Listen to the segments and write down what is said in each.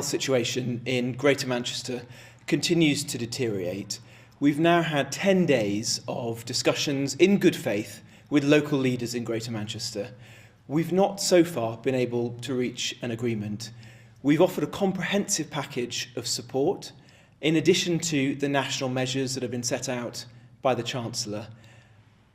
health situation in Greater Manchester continues to deteriorate. We've now had 10 days of discussions in good faith with local leaders in Greater Manchester. We've not so far been able to reach an agreement. We've offered a comprehensive package of support in addition to the national measures that have been set out by the Chancellor.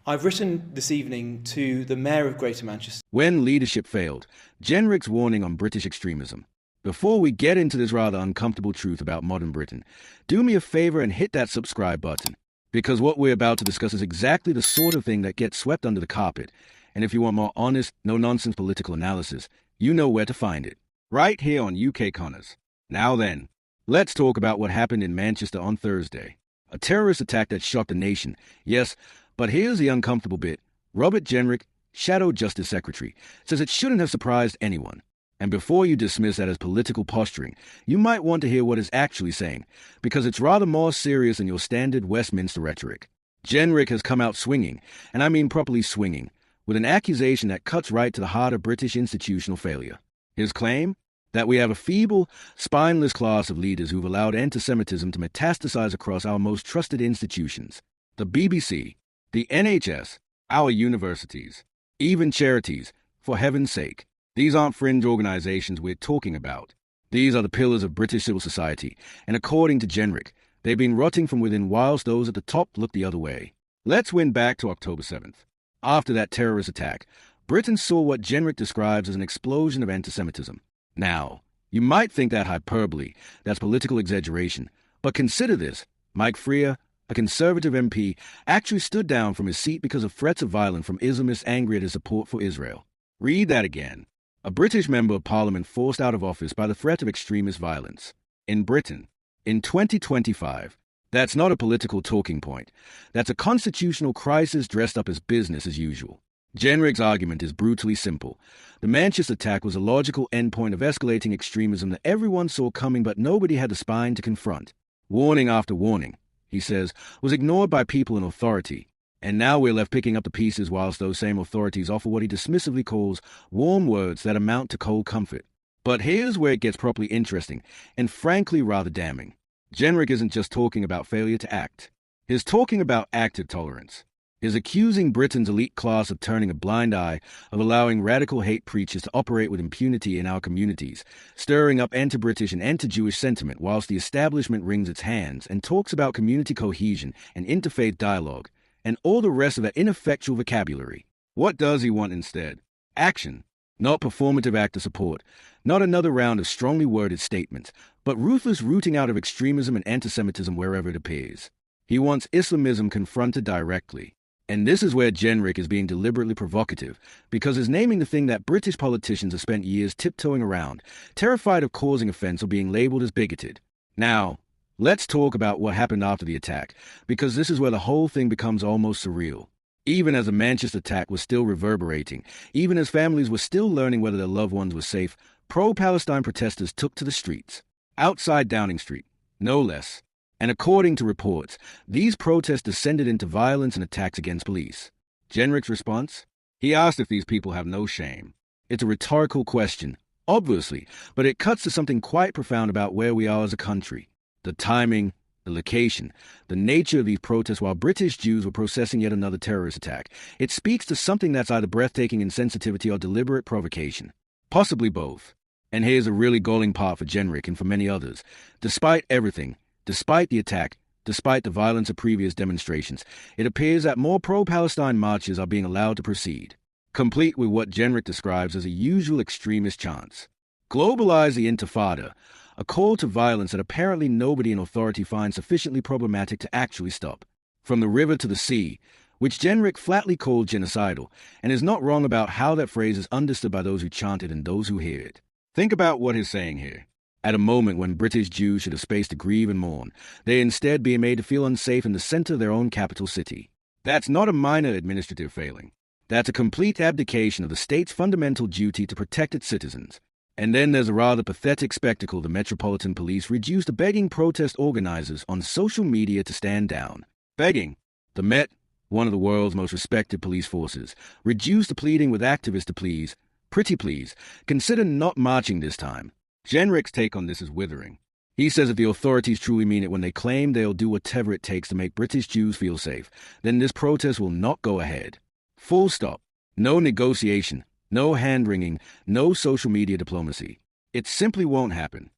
I've written this evening to the Mayor of Greater Manchester. When leadership failed, Jenrick's warning on British extremism. Before we get into this rather uncomfortable truth about modern Britain, do me a favour and hit that subscribe button, because what we're about to discuss is exactly the sort of thing that gets swept under the carpet, and if you want more honest, no-nonsense political analysis, you know where to find it. Right here on UK Connors. Now then, let's talk about what happened in Manchester on Thursday. A terrorist attack that shocked the nation, yes, but here's the uncomfortable bit. Robert Jenrick, Shadow Justice Secretary, says it shouldn't have surprised anyone. And before you dismiss that as political posturing, you might want to hear what it's actually saying, because it's rather more serious than your standard Westminster rhetoric. Jenrick has come out swinging, and I mean properly swinging, with an accusation that cuts right to the heart of British institutional failure. His claim? That we have a feeble, spineless class of leaders who've allowed anti-Semitism to metastasize across our most trusted institutions. The BBC, the NHS, our universities, even charities, for heaven's sake. These aren't fringe organizations we're talking about. These are the pillars of British civil society, and according to Jenrick, they've been rotting from within whilst those at the top look the other way. Let's win back to October 7th. After that terrorist attack, Britain saw what Jenrick describes as an explosion of anti-Semitism. Now, you might think that hyperbole, that's political exaggeration, but consider this. Mike Freer, a Conservative MP, actually stood down from his seat because of threats of violence from Islamists angry at his support for Israel. Read that again. A British Member of Parliament forced out of office by the threat of extremist violence. In Britain, in 2025. That's not a political talking point. That's a constitutional crisis dressed up as business as usual. Jenrick's argument is brutally simple. The Manchester attack was a logical endpoint of escalating extremism that everyone saw coming but nobody had the spine to confront. Warning after warning, he says, was ignored by people in authority. And now we're left picking up the pieces whilst those same authorities offer what he dismissively calls warm words that amount to cold comfort. But here's where it gets properly interesting, and frankly rather damning. Jenrick isn't just talking about failure to act. He's talking about active tolerance. He's accusing Britain's elite class of turning a blind eye, of allowing radical hate preachers to operate with impunity in our communities, stirring up anti-British and anti-Jewish sentiment whilst the establishment wrings its hands and talks about community cohesion and interfaith dialogue, and all the rest of that ineffectual vocabulary. What does he want instead? Action. Not performative act of support, not another round of strongly worded statements, but ruthless rooting out of extremism and anti-Semitism wherever it appears. He wants Islamism confronted directly. And this is where Jenrick is being deliberately provocative, because he's naming the thing that British politicians have spent years tiptoeing around, terrified of causing offense or being labelled as bigoted. Now, let's talk about what happened after the attack, because this is where the whole thing becomes almost surreal. Even as the Manchester attack was still reverberating, even as families were still learning whether their loved ones were safe, pro-Palestine protesters took to the streets, outside Downing Street, no less. And according to reports, these protests descended into violence and attacks against police. Jenrick's response? He asked if these people have no shame. It's a rhetorical question, obviously, but it cuts to something quite profound about where we are as a country. The timing, the location, the nature of these protests while British Jews were processing yet another terrorist attack. It speaks to something that's either breathtaking insensitivity or deliberate provocation. Possibly both. And here's a really galling part for Jenrick and for many others. Despite everything, despite the attack, despite the violence of previous demonstrations, it appears that more pro-Palestine marches are being allowed to proceed, complete with what Jenrick describes as a usual extremist chants. Globalize the Intifada, a call to violence that apparently nobody in authority finds sufficiently problematic to actually stop. From the river to the sea, which Jenrick flatly called genocidal, and is not wrong about how that phrase is understood by those who chant it and those who hear it. Think about what he's saying here. At a moment when British Jews should have space to grieve and mourn, they are instead being made to feel unsafe in the center of their own capital city. That's not a minor administrative failing. That's a complete abdication of the state's fundamental duty to protect its citizens. And then there's a rather pathetic spectacle the Metropolitan Police reduced to begging protest organizers on social media to stand down. Begging. The Met, one of the world's most respected police forces, reduced to pleading with activists to please, pretty please, consider not marching this time. Jenrick's take on this is withering. He says if the authorities truly mean it when they claim they'll do whatever it takes to make British Jews feel safe, then this protest will not go ahead. Full stop. No negotiation, no hand-wringing, no social media diplomacy. It simply won't happen.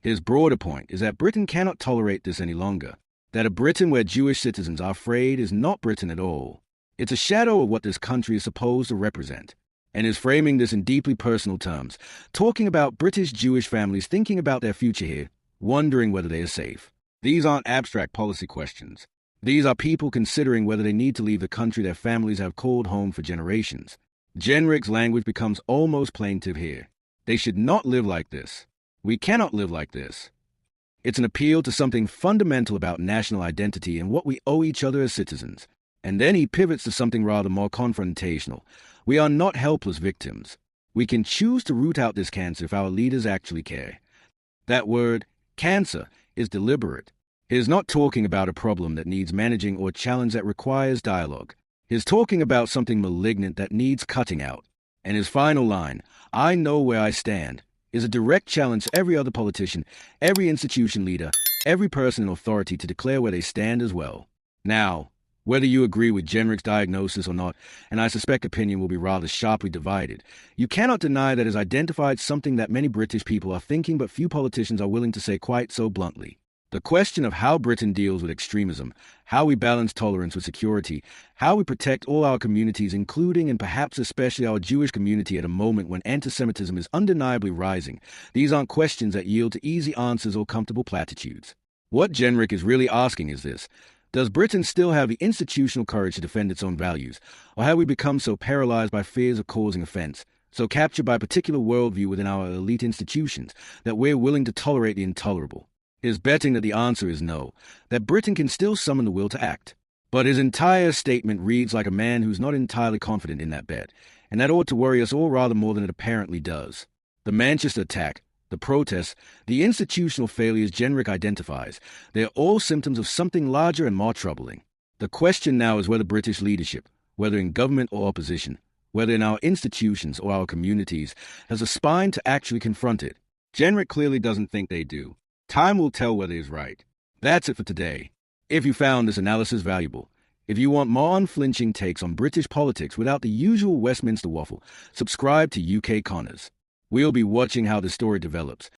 His broader point is that Britain cannot tolerate this any longer. That a Britain where Jewish citizens are afraid is not Britain at all. It's a shadow of what this country is supposed to represent, and is framing this in deeply personal terms, talking about British Jewish families thinking about their future here, wondering whether they are safe. These aren't abstract policy questions. These are people considering whether they need to leave the country their families have called home for generations. Jenrick's language becomes almost plaintive here. They should not live like this. We cannot live like this. It's an appeal to something fundamental about national identity and what we owe each other as citizens. And then he pivots to something rather more confrontational. We are not helpless victims. We can choose to root out this cancer if our leaders actually care. That word, cancer, is deliberate. He is not talking about a problem that needs managing or a challenge that requires dialogue. He is talking about something malignant that needs cutting out. And his final line, "I know where I stand," is a direct challenge to every other politician, every institution leader, every person in authority to declare where they stand as well. Now, whether you agree with Jenrick's diagnosis or not, and I suspect opinion will be rather sharply divided, you cannot deny that it has identified something that many British people are thinking but few politicians are willing to say quite so bluntly. The question of how Britain deals with extremism, how we balance tolerance with security, how we protect all our communities, including and perhaps especially our Jewish community at a moment when anti-Semitism is undeniably rising, these aren't questions that yield to easy answers or comfortable platitudes. What Jenrick is really asking is this: does Britain still have the institutional courage to defend its own values, or have we become so paralyzed by fears of causing offense, so captured by a particular worldview within our elite institutions, that we're willing to tolerate the intolerable? Is betting that the answer is no, that Britain can still summon the will to act. But his entire statement reads like a man who's not entirely confident in that bet, and that ought to worry us all rather more than it apparently does. The Manchester attack, the protests, the institutional failures Jenrick identifies, they're all symptoms of something larger and more troubling. The question now is whether British leadership, whether in government or opposition, whether in our institutions or our communities, has the spine to actually confront it. Jenrick clearly doesn't think they do. Time will tell whether he's right. That's it for today. If you found this analysis valuable, if you want more unflinching takes on British politics without the usual Westminster waffle, subscribe to UK Connors. We'll be watching how the story develops,